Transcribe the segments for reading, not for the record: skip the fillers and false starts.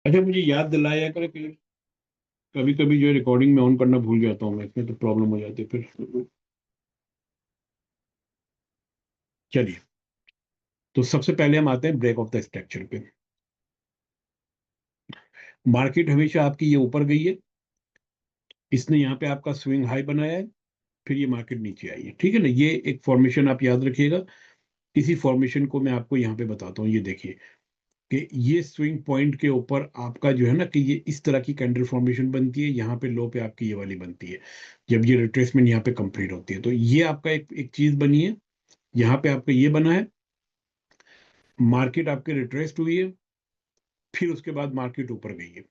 अच्छा, मुझे याद दिलाया करें कि कभी कभी जो है रिकॉर्डिंग में ऑन करना भूल जाता हूँ मैं, इसमें तो प्रॉब्लम हो जाती है फिर। चलिए, तो सबसे पहले हम आते हैं ब्रेक ऑफ द स्ट्रक्चर पे। मार्केट हमेशा आपकी ये ऊपर गई है, इसने यहाँ पे आपका स्विंग हाई बनाया है, फिर ये मार्केट नीचे आई है। ठीक है ना, ये एक फॉर्मेशन आप याद रखिएगा। इसी फॉर्मेशन को मैं आपको यहाँ पे बताता हूँ। ये देखिए कि ये स्विंग पॉइंट के ऊपर आपका जो है ना कि ये इस तरह की कैंडल फॉर्मेशन बनती है, यहाँ पे लो पे आपकी ये वाली बनती है। जब ये रिट्रेसमेंट यहाँ पे कंप्लीट होती है तो ये आपका एक एक चीज बनी है। यहाँ पे आपका ये बना है, मार्केट आपके रिट्रेस्ड हुई है, फिर उसके बाद मार्केट ऊपर गई है।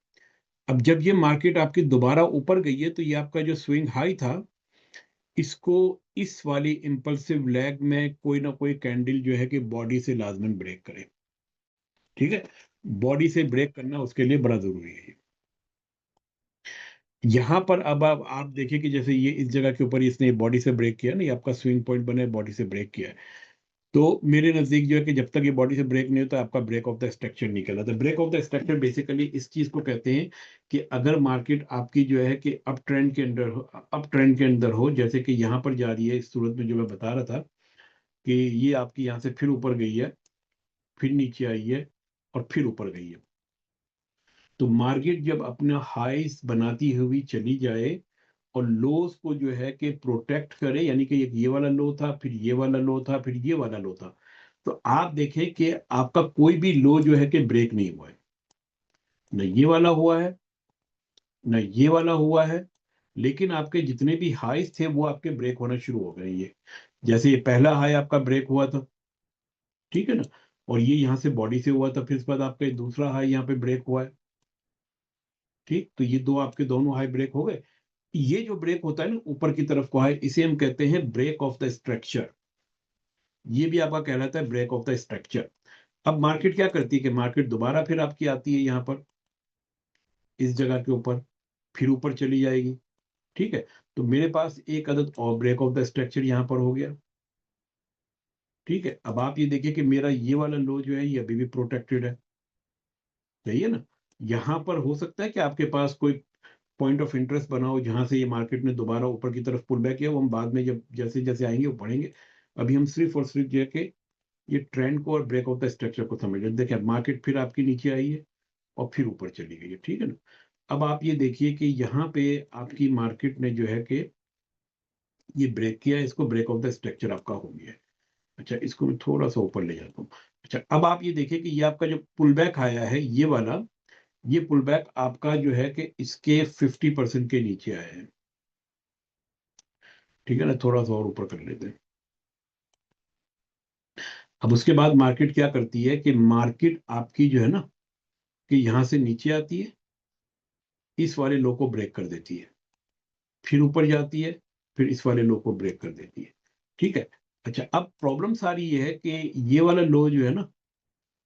अब जब ये मार्केट आपकी दोबारा ऊपर गई है तो ये आपका जो स्विंग हाई था, इसको इस वाली इंपल्सिव लैग में कोई ना कोई कैंडल जो है कि बॉडी से लाजमन ब्रेक करे। ठीक है, बॉडी से ब्रेक करना उसके लिए बड़ा जरूरी है। यहां पर अब आप देखिए कि जैसे ये इस जगह के ऊपर इसने बॉडी से ब्रेक किया ना, ये आपका स्विंग पॉइंट बना है, बॉडी से ब्रेक किया है। तो मेरे नजदीक जो है कि जब तक ये बॉडी से ब्रेक नहीं होता, आपका ब्रेक ऑफ द स्ट्रक्चर नहीं कहलाता। Break of the structure basically इस चीज को कहते हैं कि अगर मार्केट आपकी जो है कि अप ट्रेंड के अंदर हो, अप ट्रेंड के अंदर हो, जैसे कि यहाँ पर जा रही है इस सूरत में जो मैं बता रहा था कि ये आपकी यहाँ से फिर ऊपर गई है, फिर नीचे आई है, और फिर ऊपर गई है। तो मार्केट जब अपना हाइस बनाती हुई चली जाए और लोस को जो है कि प्रोटेक्ट करे, यानी कि एक ये वाला लो था, फिर ये वाला लो था, फिर ये वाला लो था, तो आप देखें कि आपका कोई भी लो जो है कि ब्रेक नहीं हुआ है। न ये वाला हुआ है, न ये वाला हुआ है, लेकिन आपके जितने भी हाईस थे वो आपके ब्रेक होना शुरू हो गए। ये जैसे ये पहला हाई आपका ब्रेक हुआ था, ठीक है ना, और ये यहाँ से बॉडी से हुआ था, फिर इसके बाद आपका दूसरा हाई यहाँ पे ब्रेक हुआ है। ठीक, तो ये दो आपके दोनों हाई ब्रेक हो गए। ये जो ब्रेक होता है ना ऊपर की तरफ को हाई, इसे हम कहते हैं ब्रेक ऑफ द स्ट्रक्चर। ये भी आपका कहलाता है ब्रेक ऑफ द स्ट्रक्चर। अब मार्केट क्या करती है कि मार्केट दोबारा फिर आपकी आती है यहाँ पर इस जगह के ऊपर, फिर ऊपर चली जाएगी। ठीक है, तो मेरे पास एक अदद और ब्रेक ऑफ द स्ट्रक्चर यहाँ पर हो गया। ठीक है, अब आप ये देखिए कि मेरा ये वाला लो जो है ये अभी भी प्रोटेक्टेड है। सही है ना। यहाँ पर हो सकता है कि आपके पास कोई पॉइंट ऑफ इंटरेस्ट बना हो जहां से ये मार्केट ने दोबारा ऊपर की तरफ पुल बैक किया, वो हम बाद में जब जैसे जैसे आएंगे वो पढ़ेंगे। अभी हम सिर्फ और सिर्फ जो है कि ये ट्रेंड को और ब्रेक ऑफ द स्ट्रक्चर को समझ लें। देखिए मार्केट फिर आपकी नीचे आई है और फिर ऊपर चली गई है। ठीक है ना। अब आप ये देखिए कि यहाँ पे आपकी मार्केट ने जो है कि ये ब्रेक किया है, इसको ब्रेक ऑफ द स्ट्रक्चर आपका हो गया है। अच्छा, इसको मैं थोड़ा सा ऊपर ले जाता हूँ। अच्छा, अब आप ये देखिए कि ये आपका जो पुल बैक आया है ये वाला, ये पुल बैक आपका जो है कि इसके 50% के नीचे आया है। ठीक है ना, थोड़ा सा और ऊपर कर लेते हैं। अब उसके बाद मार्केट क्या करती है कि मार्केट आपकी जो है ना कि यहां से नीचे आती है, इस वाले लो को ब्रेक कर देती है, फिर ऊपर जाती है, फिर इस वाले लो को ब्रेक कर देती है। ठीक है। अच्छा, अब प्रॉब्लम सारी ये है कि ये वाला लो जो है ना,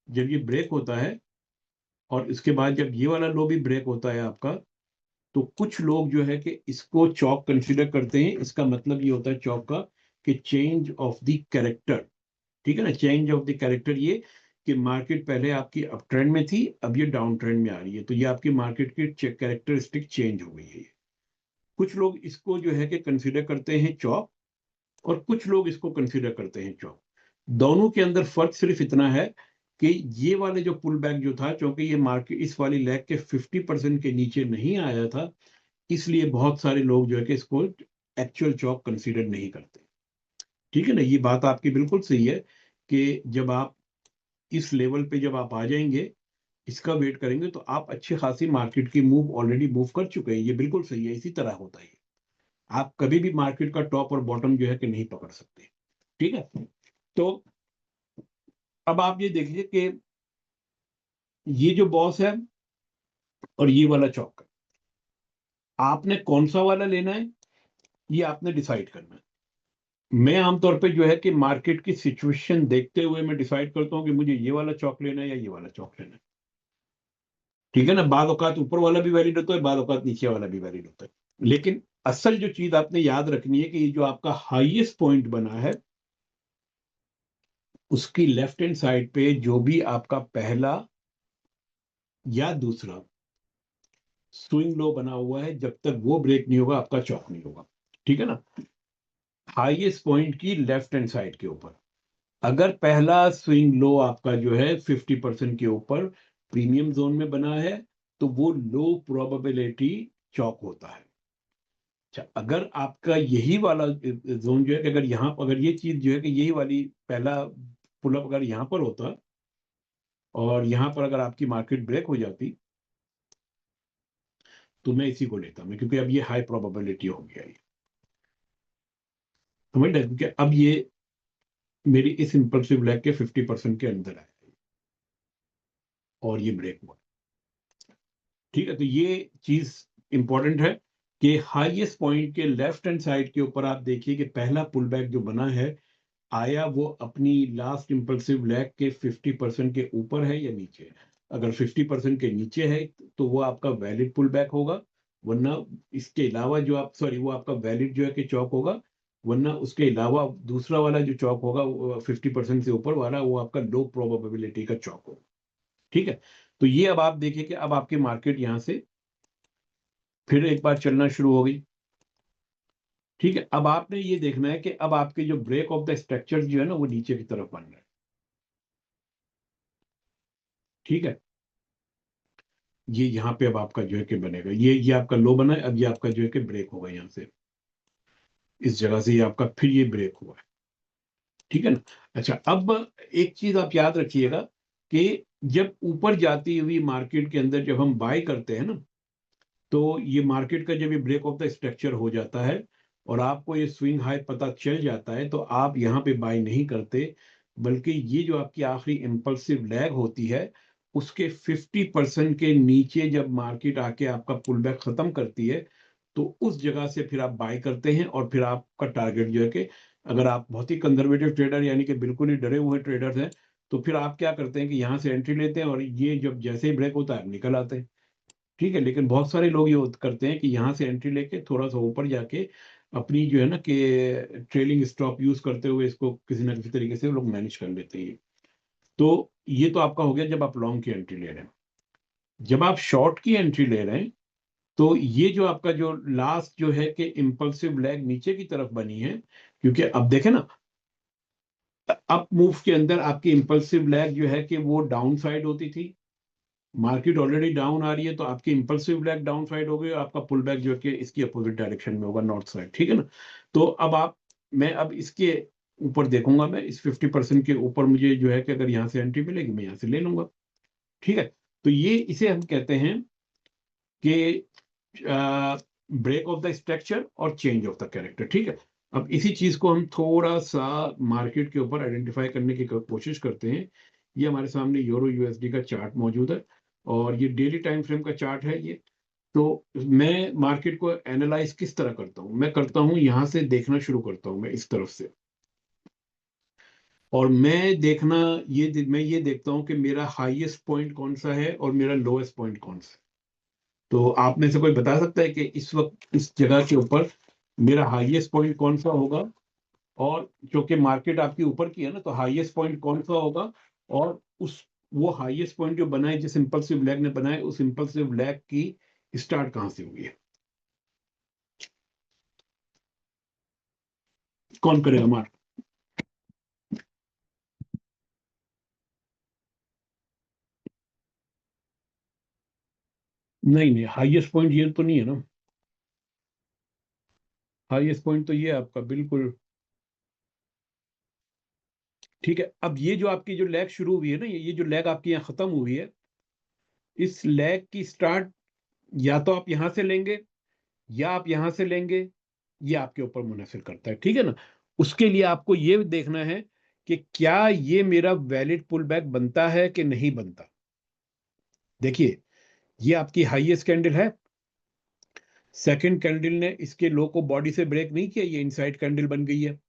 जब ये ब्रेक होता है और इसके बाद जब ये वाला लो भी ब्रेक होता है आपका, तो कुछ लोग जो है कि इसको चौक कंसिडर करते हैं। इसका मतलब ये होता है चौक का कि चेंज ऑफ द कैरेक्टर। ठीक है ना, चेंज ऑफ द कैरेक्टर, ये कि मार्केट पहले आपकी अप ट्रेंड में थी, अब ये डाउन ट्रेंड में आ रही है, तो ये आपकी मार्केट की कैरेक्टरिस्टिक चेंज हो गई है। कुछ लोग इसको जो है कि कंसिडर करते हैं चौक, और कुछ लोग इसको कंसिडर करते हैं चौक। दोनों के अंदर फर्क सिर्फ इतना है कि ये वाले जो पुल बैक जो था, क्योंकि ये मार्केट इस वाली लैग के 50% के नीचे नहीं आया था, इसलिए बहुत सारे लोग जो है कि इसको एक्चुअल चौक कंसीडर नहीं करते। ठीक है ना, ये बात आपकी बिल्कुल सही है कि जब आप इस लेवल पे जब आप आ जाएंगे, इसका वेट करेंगे, तो आप अच्छी खासी मार्केट की मूव ऑलरेडी मूव कर चुके हैं। ये बिल्कुल सही है, इसी तरह होता है। आप कभी भी मार्केट का टॉप और बॉटम जो है कि नहीं पकड़ सकते। ठीक है, तो अब आप ये देखिए कि ये जो बॉस है और ये वाला चौक है, आपने कौन सा वाला लेना है ये आपने डिसाइड करना है। मैं आमतौर पे जो है कि मार्केट की सिचुएशन देखते हुए मैं डिसाइड करता हूँ कि मुझे ये वाला चौक लेना है या ये वाला चौक लेना है। ठीक है ना, बाद औकात ऊपर वाला भी वैलिड होता है, बाद औकात नीचे वाला भी वैलिड होता है। लेकिन असल जो चीज आपने याद रखनी है कि ये जो आपका हाईएस्ट पॉइंट बना है, उसकी लेफ्ट हैंड साइड पे जो भी आपका पहला, या दूसरा स्विंग लो बना हुआ है, जब तक वो ब्रेक नहीं होगा आपका चौक नहीं होगा। ठीक है ना, हाईएस्ट पॉइंट की लेफ्ट हैंड साइड के ऊपर। अगर पहला स्विंग लो आपका जो है 50% के ऊपर प्रीमियम जोन में बना है, तो वो लो प्रोबेबिलिटी चौक होता है। अच्छा, अगर आपका यही वाला जोन जो है कि अगर ये चीज जो है कि यही वाली पहला पुलअप अगर यहाँ पर होता और यहाँ पर अगर आपकी मार्केट ब्रेक हो जाती, तो मैं इसी को लेता मैं, क्योंकि अब ये हाई प्रोबेबिलिटी हो गया है। समझ रहे, क्योंकि अब ये मेरी इस इम्पल्सिव लैग के 50% के अंदर है और ये ब्रेक हुआ। ठीक है, तो ये चीज इंपॉर्टेंट है कि हाईएस्ट पॉइंट के लेफ्ट हैंड साइड के ऊपर आप देखिए कि पहला पुल बैक जो बना है, आया वो अपनी लास्ट इम्पल्सिव लैग के 50% के ऊपर है या नीचे है। अगर 50% के नीचे है तो वो आपका वैलिड पुल बैक होगा, वरना इसके अलावा जो आप सॉरी वो आपका वैलिड जो है कि चौक होगा, वरना उसके अलावा दूसरा वाला जो चौक होगा 50% से ऊपर वाला, वो आपका लो प्रोबेबिलिटी का चौक होगा। ठीक है, तो ये अब आप देखिए कि अब आपकी मार्केट यहां से फिर एक बार चलना शुरू हो गई। ठीक है, अब आपने ये देखना है कि अब आपके जो ब्रेक ऑफ द स्ट्रक्चर जो है ना वो नीचे की तरफ बन रहा है। ठीक है, ये यहाँ पे अब आपका जो है कि बनेगा, ये आपका लो बना है, अब ये आपका जो है कि ब्रेक होगा यहाँ से, इस जगह से ये आपका फिर ये ब्रेक हुआ है। ठीक है ना। अच्छा, अब एक चीज आप याद रखिएगा कि जब ऊपर जाती हुई मार्केट के अंदर जब हम बाय करते हैं ना, तो ये मार्केट का जब ये ब्रेक ऑफ द स्ट्रक्चर हो जाता है और आपको ये स्विंग हाई पता चल जाता है, तो आप यहाँ पे बाय नहीं करते, बल्कि ये जो आपकी आखिरी इम्पल्सिव लैग होती है उसके 50% के नीचे जब मार्केट आके आपका पुल बैक खत्म करती है, तो उस जगह से फिर आप बाय करते हैं। और फिर आपका टारगेट जो है कि अगर आप बहुत ही कंजर्वेटिव ट्रेडर यानी कि बिल्कुल ही डरे हुए ट्रेडर्स हैं, तो फिर आप क्या करते हैं कि यहाँ से एंट्री लेते हैं और ये जब जैसे ही ब्रेक होता है आप निकल आते हैं। ठीक है, लेकिन बहुत सारे लोग ये करते हैं कि यहाँ से एंट्री लेके थोड़ा सा ऊपर जाके अपनी जो है ना कि ट्रेलिंग स्टॉप यूज करते हुए इसको किसी ना किसी तरीके से वो लोग मैनेज कर लेते हैं। तो ये तो आपका हो गया जब आप लॉन्ग की एंट्री ले रहे हैं। जब आप शॉर्ट की एंट्री ले रहे हैं, तो ये जो आपका जो लास्ट जो है कि इम्पल्सिव लैग नीचे की तरफ बनी है, क्योंकि अब देखें ना, अप मूव के अंदर आपकी इम्पल्सिव लैग जो है कि वो डाउन साइड होती थी। मार्केट ऑलरेडी डाउन आ रही है, तो आपकी इंपल्सिव ब्लैक डाउन साइड हो गई और आपका पुल बैक जो है कि इसकी अपोजिट डायरेक्शन में होगा, नॉर्थ साइड। ठीक है ना। तो अब मैं अब इसके ऊपर देखूंगा, मैं इस 50% के ऊपर मुझे जो है कि अगर यहाँ से एंट्री मिलेगी मैं यहाँ से ले लूंगा। ठीक है, तो ये इसे हम कहते हैं कि ब्रेक ऑफ द स्ट्रक्चर और चेंज ऑफ द कैरेक्टर। ठीक है, अब इसी चीज को हम थोड़ा सा मार्केट के ऊपर आइडेंटिफाई करने की कोशिश करते हैं। ये हमारे सामने यूरो यूएसडी का चार्ट मौजूद है और ये डेली टाइम फ्रेम का चार्ट है ये। तो मैं मार्केट को एनालाइज किस तरह करता हूँ, मैं करता हूँ यहाँ से देखना शुरू करता हूँ मैं इस तरफ से, और मैं ये देखता हूँ कि मेरा हाईएस्ट पॉइंट कौन सा है और मेरा लोएस्ट पॉइंट कौन सा है। तो आप में से कोई बता सकता है कि इस वक्त इस जगह के ऊपर मेरा हाईएस्ट पॉइंट कौन सा होगा, और क्योंकि मार्केट आपकी ऊपर की है ना, तो हाईएस्ट पॉइंट कौन सा होगा, और उस वो हाईएस्ट पॉइंट जो बना है, जिस इंपल्सिव लैग ने बनाया, उस इंपल्सिव लैग की स्टार्ट कहाँ से हुई है। कौन करेगा मार्क? नहीं नहीं, हाईएस्ट पॉइंट ये तो नहीं है ना। हाईएस्ट पॉइंट तो ये है आपका बिल्कुल। ठीक है, अब ये जो आपकी जो लैग शुरू हुई है ना, ये जो लैग आपकी यहाँ खत्म हुई है, इस लैग की स्टार्ट या तो आप यहां से लेंगे या आप यहां से लेंगे, ये आपके ऊपर मुनहसिर करता है। ठीक है ना। उसके लिए आपको ये देखना है कि क्या ये मेरा वैलिड पुल बैक बनता है कि नहीं बनता। देखिए, ये आपकी हाईएस्ट कैंडल है, सेकंड कैंडल ने इसके लो को बॉडी से ब्रेक नहीं किया, ये इनसाइड कैंडल बन गई है।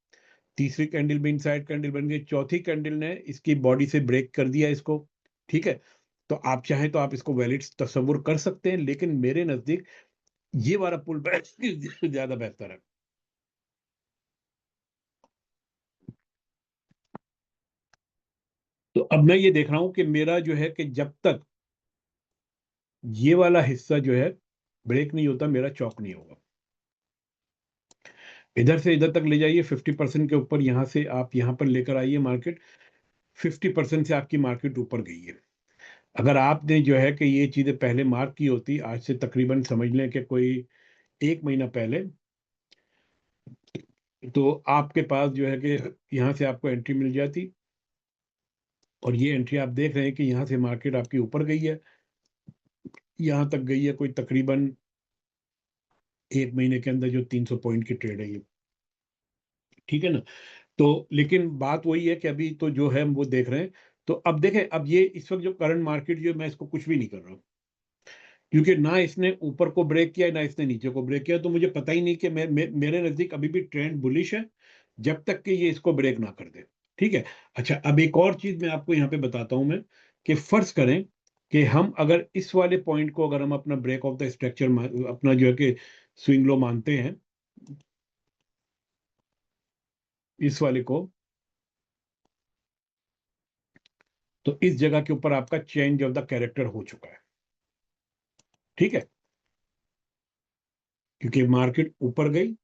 तीसरी कैंडल भी इनसाइड कैंडल बन गई, चौथी कैंडल ने इसकी बॉडी से ब्रेक कर दिया इसको। ठीक है, तो आप चाहें तो आप इसको वैलिड तस्वुर कर सकते हैं, लेकिन मेरे नजदीक ये वाला पुल बैक ज्यादा बेहतर है। तो अब मैं ये देख रहा हूं कि मेरा जो है कि जब तक ये वाला हिस्सा जो है ब्रेक नहीं होता, मेरा चौक नहीं होगा। इधर से इधर तक ले जाइए 50% के ऊपर, यहाँ से आप यहाँ पर लेकर आइए मार्केट, 50% से आपकी मार्केट ऊपर गई है। अगर आपने जो है कि ये चीज़ें पहले मार्क की होती, आज से तकरीबन समझ लें कि कोई 1 महीना पहले, तो आपके पास जो है कि यहाँ से आपको एंट्री मिल जाती, और ये एंट्री आप देख रहे हैं कि यहाँ से मार्केट आपकी ऊपर गई है, यहाँ तक गई है कोई तकरीबन 1 महीने के अंदर जो 300 पॉइंट की ट्रेड है ये, ठीक है ना? तो लेकिन बात वही है कि अभी तो जो है हम वो देख रहे हैं। तो अब देखें, अब ये इस वक़्त जो करंट मार्केट जो है, मैं इसको कुछ भी नहीं कर रहा हूँ। क्योंकि ना इसने ऊपर को ब्रेक किया, ना इसने नीचे को ब्रेक किया, तो मुझे पता ही नहीं कि मेरे नज़दीक अभी भी ट्रेंड बुलिश है, जब तक कि ये इसको ब्रेक ना कर दे, ठीक है? अच्छा, अब एक और चीज़ मैं आपको यहाँ पे बताता हूँ मैं, कि फ़र्ज़ करें कि हम अगर इस वाले पॉइंट को अगर हम अपना ब्रेक ऑफ द स्ट्रक्चर अपना जो है कि स्विंग लो मानते हैं, इस वाले को, तो इस जगह के ऊपर आपका चेंज ऑफ द कैरेक्टर हो चुका है, ठीक है? क्योंकि मार्केट ऊपर गई,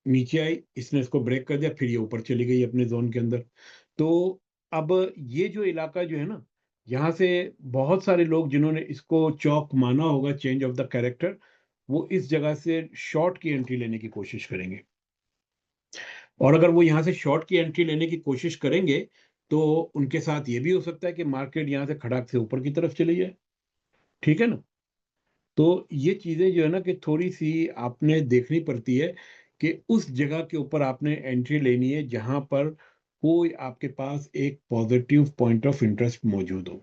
नीचे आई, इसने इसको ब्रेक कर दिया, फिर ये ऊपर चली गई अपने ज़ोन के अंदर। तो अब ये जो इलाका जो है ना, यहाँ से बहुत सारे लोग जिन्होंने इसको चौक माना होगा, चेंज ऑफ द कैरेक्टर, वो इस जगह से शॉर्ट की एंट्री लेने की कोशिश करेंगे। और अगर वो यहाँ से शॉर्ट की एंट्री लेने की कोशिश करेंगे, तो उनके साथ ये भी हो सकता है कि मार्केट यहाँ से खड़ाक से ऊपर की तरफ चली जाए, ठीक है ना? तो ये चीज़ें जो है ना कि थोड़ी-सी आपने देखनी पड़ती है, कि उस जगह के ऊपर आपने एंट्री लेनी है जहाँ पर कोई आपके पास एक पॉज़िटिव पॉइंट ऑफ इंटरेस्ट मौजूद हो,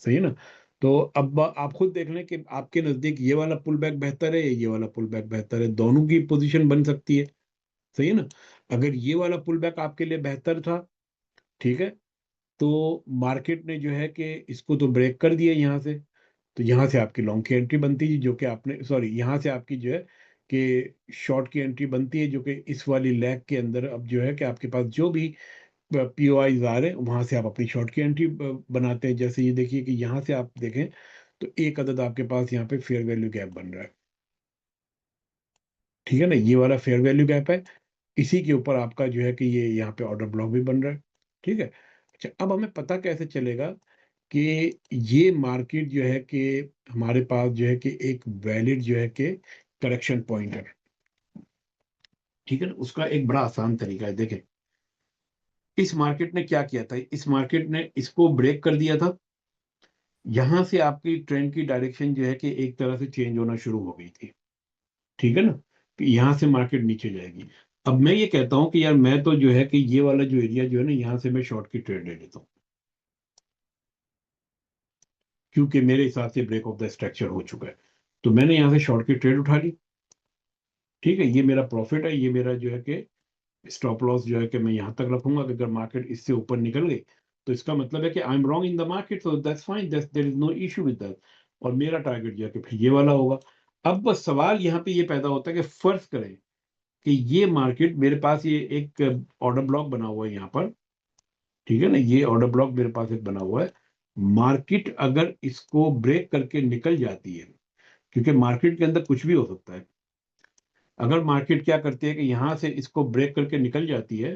सही है ना? तो अब आप खुद देख लें कि आपके नज़दीक ये वाला पुल बैक बेहतर है या ये वाला पुल बैक बेहतर है, दोनों की पोज़ीशन बन सकती है, सही है ना? अगर ये वाला पुल बैक आपके लिए बेहतर था, ठीक है? तो मार्केट ने जो है कि इसको तो ब्रेक कर दिया यहाँ से, तो यहाँ से आपकी लॉन्ग की एंट्री बनती है, जो कि आपने सॉरी, यहाँ से आपकी जो है कि शॉर्ट की एंट्री बनती है, जो कि इस वाली लेग के अंदर अब जो है कि आपके पास जो भी पीओआईज़ आ रहे हैं, वहाँ से आप अपनी शॉर्ट की एंट्री बनाते हैं। जैसे ये देखिए कि यहाँ से आप देखें, तो एक अदद आपके पास यहाँ पे फेयर वैल्यू गैप बन रहा है, ठीक है ना? ये वाला फेयर वैल्यू गैप है, इसी के ऊपर आपका जो है कि ये यहाँ पे ऑर्डर ब्लॉक भी बन रहा है, ठीक है? अच्छा, अब हमें पता कैसे चलेगा कि ये मार्केट जो है कि हमारे पास जो है कि एक वैलिड जो है कि करेक्शन पॉइंट है, ठीक है ना? उसका एक बड़ा आसान तरीका है, देखें, इस मार्केट ने क्या किया था, इस मार्केट ने इसको ब्रेक कर दिया था, यहाँ से आपकी ट्रेंड की डायरेक्शन जो है कि एक तरह से चेंज होना शुरू हो गई थी, ठीक है ना? कि यहाँ से मार्केट नीचे जाएगी। अब मैं ये कहता हूँ कि यार मैं तो जो है कि ये वाला जो एरिया जो है ना, यहाँ से मैं शॉर्ट की ट्रेड ले लेता हूँ, क्योंकि मेरे हिसाब से ब्रेक ऑफ द स्ट्रक्चर हो चुका है। तो मैंने यहाँ से शॉर्ट की ट्रेड उठा ली, ठीक है? ये मेरा प्रॉफिट है, ये मेरा जो है कि स्टॉप लॉस जो है कि मैं यहाँ तक रखूँगा कि अगर मार्केट इससे ऊपर निकल गई, तो इसका मतलब है कि I am wrong in the market, so that's fine, there is no issue with that, और मेरा टारगेट जो है कि फिर ये वाला होगा। अब बस सवाल यहाँ पे ये पैदा होता है कि फ़र्ज़ करें कि ये मार्केट मेरे पास ये एक ऑर्डर ब्लॉक बना हुआ है यहाँ पर, ठीक है ना? ये ऑर्डर ब्लॉक मेरे पास एक बना हुआ है। मार्केट अगर इसको ब्रेक करके निकल जाती है, क्योंकि मार्केट के अंदर कुछ भी हो सकता है। अगर मार्केट क्या करती है कि यहाँ से इसको ब्रेक करके निकल जाती है,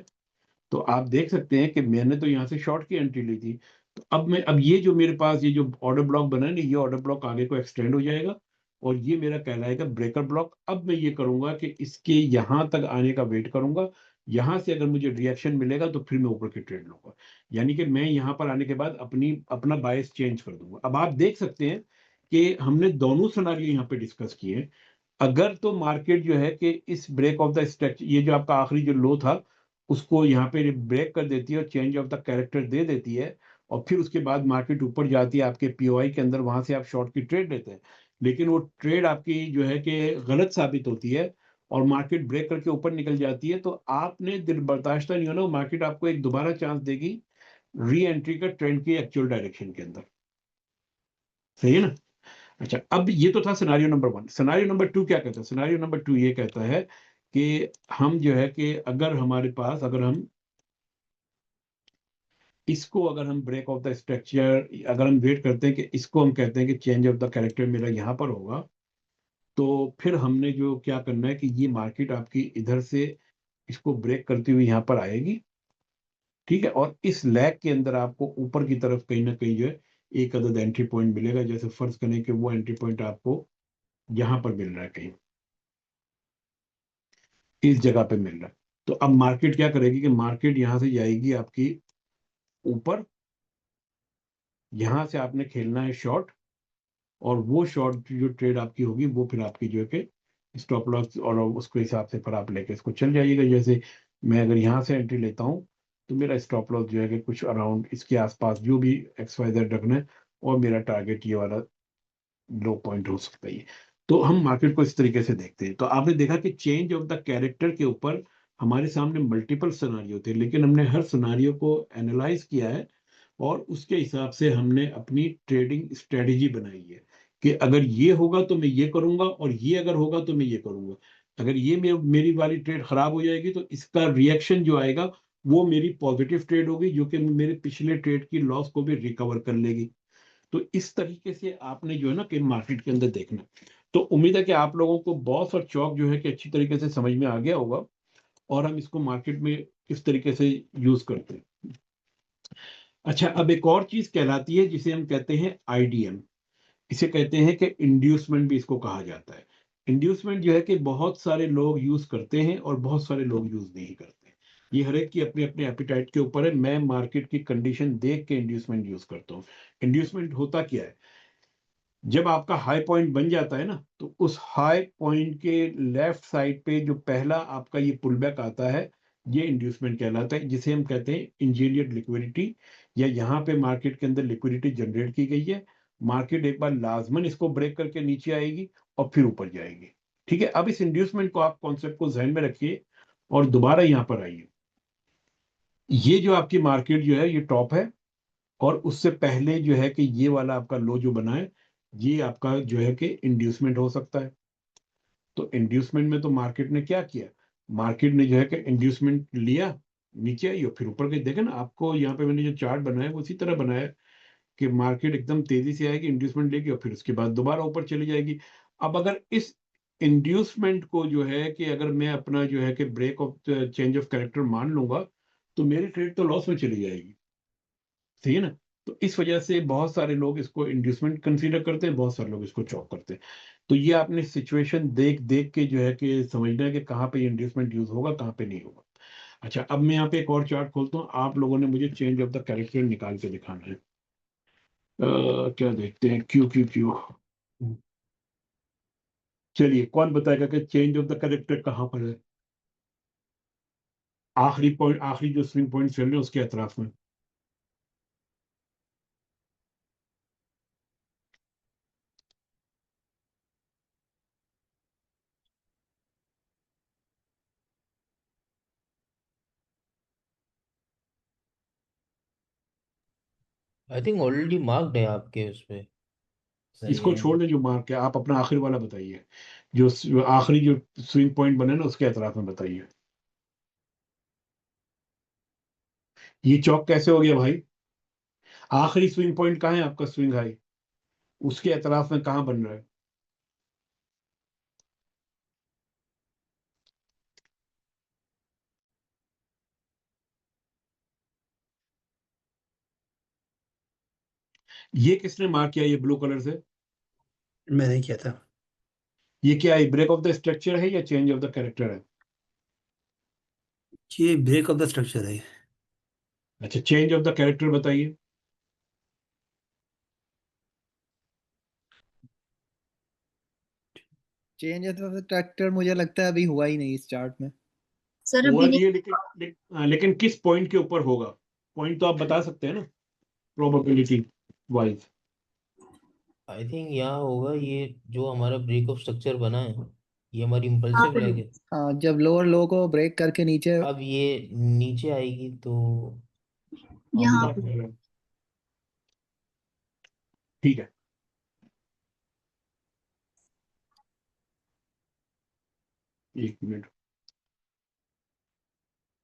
तो आप देख सकते हैं कि मैंने तो यहाँ से शॉर्ट की एंट्री ली थी। तो अब ये जो मेरे पास ये जो ऑर्डर ब्लॉक बना है ना, ये ऑर्डर ब्लॉक आगे को एक्सटेंड हो जाएगा, और ये मेरा कहलाएगा ब्रेकर ब्लॉक। अब मैं ये करूँगा कि इसके यहाँ तक आने का वेट करूँगा। यहाँ से अगर मुझे रिएक्शन मिलेगा, तो फिर मैं ऊपर की ट्रेड लूँगा। यानी कि मैं यहाँ पर आने के बाद अपना बायस चेंज कर दूँगा। अब आप देख सकते हैं कि हमने दोनों सिनेरियो यहाँ पे डिस्कस किए हैं। अगर तो मार्केट जो है कि इस ब्रेक ऑफ द स्ट्रक्चर, ये जो आपका आखिरी जो लो था, उसको यहाँ पे ब्रेक कर देती है और चेंज ऑफ द कैरेक्टर दे देती है, और फिर उसके बाद मार्केट ऊपर जाती है आपके पीओआई के अंदर, वहां से आप शॉर्ट की ट्रेड लेते हैं, लेकिन वो ट्रेड आपकी जो है कि गलत साबित होती है, और मार्केट ब्रेक करके ऊपर निकल जाती है, तो आपने दिल बर्दाश्त नहीं होना, मार्केट आपको एक दोबारा चांस देगी री एंट्री का ट्रेंड की एक्चुअल डायरेक्शन के अंदर, सही है ना? अच्छा, अब ये तो था सिनेरियो नंबर 1। सिनेरियो नंबर 2 क्या कहता है? सिनेरियो नंबर 2 ये कहता है कि हम जो है कि अगर हमारे पास, अगर हम इसको अगर हम ब्रेक ऑफ द स्ट्रक्चर, अगर हम वेट करते हैं कि इसको हम कहते हैं कि चेंज ऑफ द कैरेक्टर मेरा यहाँ पर होगा, तो फिर हमने जो क्या करना है कि ये मार्केट आपकी इधर से इसको ब्रेक करती हुई यहाँ पर आएगी, ठीक है, और इस लैग के अंदर आपको ऊपर की तरफ कहीं ना कहीं जो है एक अदद एंट्री पॉइंट मिलेगा। जैसे फर्ज करें कि वो एंट्री पॉइंट आपको यहाँ पर मिल रहा है, कहीं इस जगह पे मिल रहा है। तो अब मार्केट क्या करेगी कि मार्केट यहाँ से जाएगी आपकी ऊपर, यहाँ से आपने खेलना है शॉर्ट, और वो शॉर्ट जो ट्रेड आपकी होगी वो फिर आपकी जो है कि स्टॉप लॉस और उसके हिसाब से फिर आप लेके इसको चल जाइएगा। जैसे मैं अगर यहाँ से एंट्री लेता हूँ तो मेरा स्टॉप लॉस जो है कि कुछ अराउंड इसके आसपास जो भी XYZ रखना है, और मेरा टारगेट ये वाला लो पॉइंट हो सकता है। तो हम मार्केट को इस तरीके से देखते हैं। तो आपने देखा कि चेंज ऑफ द कैरेक्टर के ऊपर हमारे सामने मल्टीपल सिनारियो थे, लेकिन हमने हर सिनारियो को एनालाइज किया है, और उसके हिसाब से हमने अपनी ट्रेडिंग स्ट्रेटेजी बनाई है कि अगर ये होगा तो मैं ये करूंगा, और ये अगर होगा तो मैं ये करूंगा। अगर ये मेरी वाली ट्रेड खराब हो जाएगी तो इसका रिएक्शन जो आएगा वो मेरी पॉजिटिव ट्रेड होगी, जो कि मेरे पिछले ट्रेड की लॉस को भी रिकवर कर लेगी। तो इस तरीके से आपने जो है ना कि मार्केट के अंदर देखना। तो उम्मीद है कि आप लोगों को बॉस और चौक जो है कि अच्छी तरीके से समझ में आ गया होगा, और हम इसको मार्केट में किस तरीके से यूज करते हैं। अच्छा, अब एक और चीज कहलाती है जिसे हम कहते हैं IDM। इसे कहते हैं कि इंड्यूसमेंट भी इसको कहा जाता है। इंड्यूसमेंट जो है कि बहुत सारे लोग यूज करते हैं और बहुत सारे लोग यूज नहीं करते। ये हर एक की अपने अपने एपिटाइट के ऊपर है। मैं मार्केट की कंडीशन देख के इंड्यूसमेंट यूज करता हूँ। इंड्यूसमेंट होता क्या है? जब आपका हाई पॉइंट बन जाता है ना, तो उस हाई पॉइंट के लेफ्ट साइड पे जो पहला आपका ये पुलबैक आता है, ये इंड्यूसमेंट कहलाता है, जिसे हम कहते हैं इंजीनियर्ड लिक्विडिटी, या यहाँ पे मार्केट के अंदर लिक्विडिटी जनरेट की गई है। मार्केट एक बार लाजमन इसको ब्रेक करके नीचे आएगी और फिर ऊपर जाएगी। ठीक है, अब इस इंड्यूसमेंट को आप कॉन्सेप्ट को जहन में रखिए और दोबारा यहाँ पर आइए। ये जो आपकी मार्केट जो है ये टॉप है, और उससे पहले जो है कि ये वाला आपका लो जो बना है, ये आपका जो है कि इंड्यूसमेंट हो सकता है। तो इंड्यूसमेंट में तो मार्केट ने क्या किया? मार्केट ने जो है कि इंड्यूसमेंट लिया, नीचे आई और फिर ऊपर गई। देखे ना, आपको यहाँ पे मैंने जो चार्ट बनाया वो उसी तरह बनाया है कि मार्केट एकदम तेजी से आएगी, इंड्यूसमेंट लेगी, और फिर उसके बाद दोबारा ऊपर चली जाएगी। अब अगर इस इंड्यूसमेंट को जो है कि अगर मैं अपना जो है कि break of change of character मान लूंगा, तो मेरी ट्रेड तो लॉस में चली जाएगी। सही है ना? तो इस वजह से बहुत सारे लोग इसको इंड्यूसमेंट कंसीडर करते हैं, बहुत सारे लोग इसको चॉक करते हैं। तो ये आपने सिचुएशन देख देख के जो है कि समझना है कि कहाँ पे इंड्यूसमेंट यूज होगा, कहाँ पे नहीं होगा। अच्छा, अब मैं यहाँ पे एक और चार्ट खोलता हूँ। आप लोगों ने मुझे चेंज ऑफ द कैरेक्टर निकाल के दिखाना है। क्या देखते हैं, क्यू क्यू क्यू। चलिए, कौन बताएगा कि चेंज ऑफ द कैरेक्टर कहाँ पर है? आखिरी पॉइंट, आखिरी जो स्विंग पॉइंट चल रहे हैं उसके अतराफ में। आई थिंक ऑलरेडी मार्क्ड है आपके उस पे। सही इसको है। छोड़ दें जो मार्क है, आप अपना आखिरी वाला बताइए। जो आखिरी जो स्विंग पॉइंट बने ना उसके अतराफ में बताइए। ये चौक कैसे हो गया भाई? आखिरी स्विंग पॉइंट कहाँ है आपका, स्विंग हाई? उसके अतराफ में कहाँ बन रहा है? ये किसने मार्क किया, ये ब्लू कलर से? मैंने किया था। ये क्या है, ब्रेक ऑफ द स्ट्रक्चर है या चेंज ऑफ द कैरेक्टर है? ये ब्रेक ऑफ द स्ट्रक्चर है। अच्छा, चेंज ऑफ द कैरेक्टर बताइए। चेंज ऑफ ट्रैक्टर मुझे लगता है अभी हुआ ही नहीं इस चार्ट में। सर हुआ अभी नहीं। नहीं है, लेकिन किस पॉइंट के ऊपर होगा? पॉइंट तो आप बता सकते हैं ना, प्रोबेबिलिटी वाइज। आई थिंक यहाँ होगा ये, जो हमारा ब्रेक ऑफ स्ट्रक्चर बना है, ये हमारी हाँ इम्पल्सिव सर, लैग है। हाँ, जब लोअर लो को ब्रेक करके नीचे। अब ये नीचे आएगी तो यहाँ आपका। पे ठीक है, एक मिनट।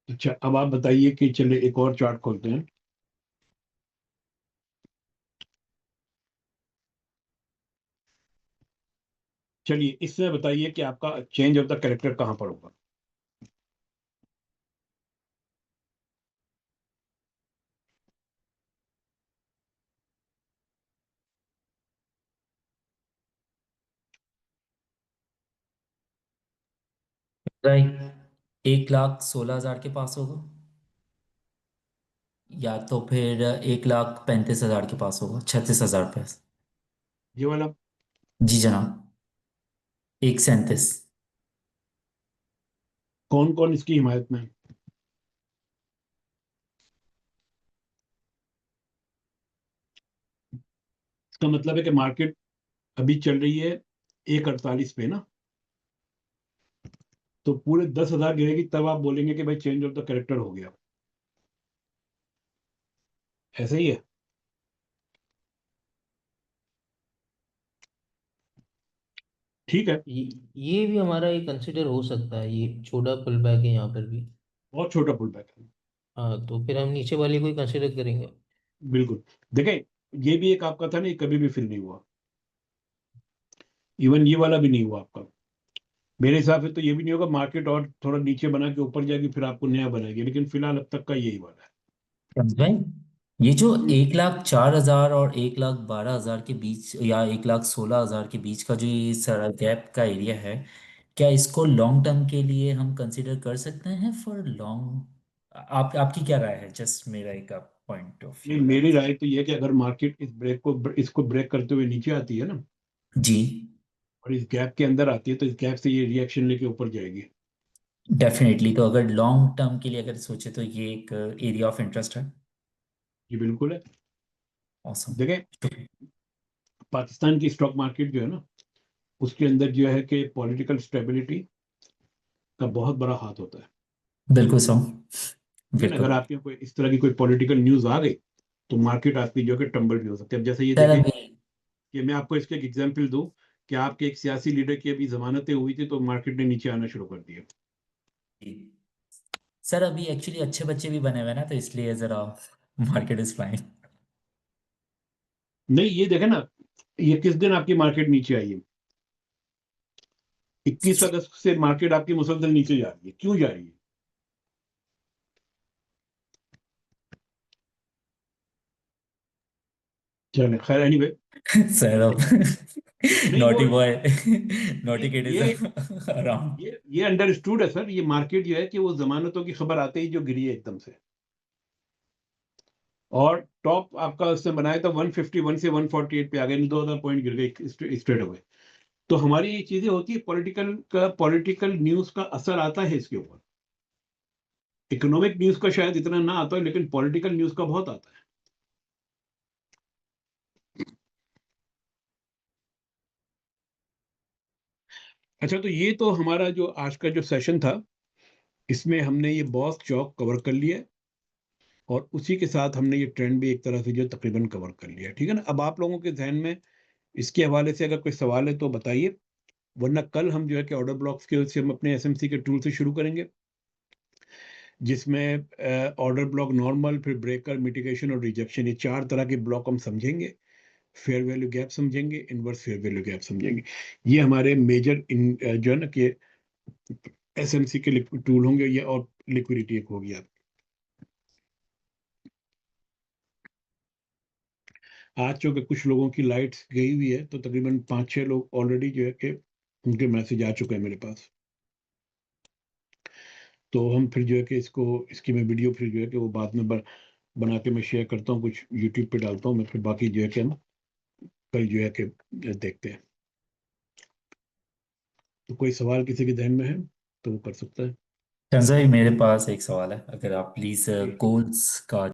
अच्छा, अब आप बताइए कि चले एक और चार्ट खोलते हैं। चलिए इसमें बताइए कि आपका चेंज ऑफ द कैरेक्टर कहाँ पर होगा। राइट, 1,16,000 के पास होगा, या तो फिर 1,35,000 के पास होगा, 36,000 पे। ये वाला जी जनाब, 1,37। कौन कौन इसकी हिमायत में है? इसका मतलब है कि मार्केट अभी चल रही है 1,48 पे ना, तो पूरे 10,000 गिरेगी तब आप बोलेंगे कि भाई चेंज ऑफ द कैरेक्टर हो गया। ऐसा ही है। ठीक है, ये भी हमारा एक कंसिडर हो सकता है, ये छोटा पुल बैक है यहाँ पर भी। बहुत छोटा पुल बैक है। हाँ, तो फिर हम नीचे वाले को ही कंसिडर करेंगे। बिल्कुल। देखें, ये भी एक आपका था ना, ये कभी भी फिल नहीं हुआ। इवन ये वाला भी नहीं हुआ आपका। मेरे हिसाब से तो ये भी नहीं होगा, मार्केट और थोड़ा नीचे बना के ऊपर जाएगी फिर आपको नया बनाएगी, लेकिन फिलहाल अब तक का यही वाला है। भाई, ये जो 1,04,000 और 1,12,000 के बीच, या 1,16,000 के बीच का जो ये सारा गैप का एरिया है, क्या इसको लॉन्ग टर्म के लिए हम कंसिडर कर सकते हैं फॉर लॉन्ग? आपकी क्या राय है? जस्ट मेरा एक पॉइंट ऑफ नहीं, व्यू है। मेरी राय तो ये है कि अगर मार्केट इसको ब्रेक करते हुए नीचे आती है ना, जी, और इस गैप के अंदर आती है, तो इस गैप से ये रिएक्शन लेके ऊपर जाएगी। डेफिनेटली। तो अगर लॉन्ग टर्म के लिए अगर सोचे तो ये एक एरिया ऑफ इंटरेस्ट है। ये बिल्कुल है। ऑसम। देखें, पाकिस्तान की स्टॉक मार्केट जो है ना, उसके अंदर जो है कि पॉलिटिकल स्टेबिलिटी का बहुत बड़ा हाथ होता है। बिल्कुल सो, ठीक है ना, अगर बिल्कुल। आपके कोई इस तरह की कोई पॉलिटिकल न्यूज आ गई तो मार्केट आपकी जो है टम्बल भी हो सकती है। अब जैसे ये सर देखें अभी, कि मैं आपको इसके एक एग्जांपल दूं कि आपके एक सियासी लीडर की अभी जमानतें हुई थी तो मार्केट ने नीचे आना शुरू कर दिया। सर अभी एक्चुअली अच्छे बच्चे भी बने हुए हैं ना, तो इसलिए जरा मार्केट इज फ्लाइंग। नहीं, ये देखें ना, ये किस दिन आपकी मार्केट नीचे आई है? 21 अगस्त से मार्केट आपकी मुसलसल नीचे जा रही है। क्यों जा रही है? चले, खैर, एनीवे। सर अब नहीं, वो नॉटी बॉय, ये नॉटी किड इज ये अराउंड। ये अंडरस्टूड है सर। ये मार्केट जो है कि वो जमानतों की खबर आते ही जो गिरी है एकदम से, और टॉप आपका उसने बनाया था 151 से 148 पे आ गए, 2,000 पॉइंट गिर गए स्ट्रेट अवे। तो हमारी ये चीजें होती है, पॉलिटिकल न्यूज का असर आता है इसके ऊपर। इकोनॉमिक न्यूज का शायद इतना ना आता है, लेकिन पॉलिटिकल न्यूज का बहुत आता है। अच्छा, तो ये तो हमारा जो आज का जो सेशन था, इसमें हमने ये बॉस चौक कवर कर लिया है, और उसी के साथ हमने ये ट्रेंड भी एक तरह से जो तकरीबन कवर कर लिया है। ठीक है ना। अब आप लोगों के जहन में इसके हवाले से अगर कोई सवाल है तो बताइए, वरना कल हम जो है कि ऑर्डर ब्लॉक्स के से हम अपने एसएमसी के टूल से शुरू करेंगे, जिसमें ऑर्डर ब्लॉक नॉर्मल, फिर ब्रेकर, मिटिगेशन और रिजेक्शन, ये 4 तरह के ब्लॉक हम समझेंगे। फेयर वैल्यू गैप समझेंगे, इनवर्स फेयर वैल्यू गैप समझेंगे। ये हमारे मेजर जो है ना कि एसएमसी के टूल होंगे ये, और लिक्विडिटी एक होगी। आप आज चूंकि कुछ लोगों की लाइट्स गई हुई है, तो तकरीबन 5-6 लोग ऑलरेडी जो है कि उनके मैसेज आ चुके हैं मेरे पास। तो हम फिर जो है कि इसकी मैं वीडियो फिर जो है कि वो बाद में बना के मैं शेयर करता हूँ, कुछ यूट्यूब पे डालता हूँ मैं, फिर बाकी जो है कि हम कल जो है कि देखते हैं। तो कोई सवाल किसी के ध्यान में है तो वो कर सकता है। संजय, मेरे पास एक सवाल है, अगर आप प्लीज जी। कोल्स का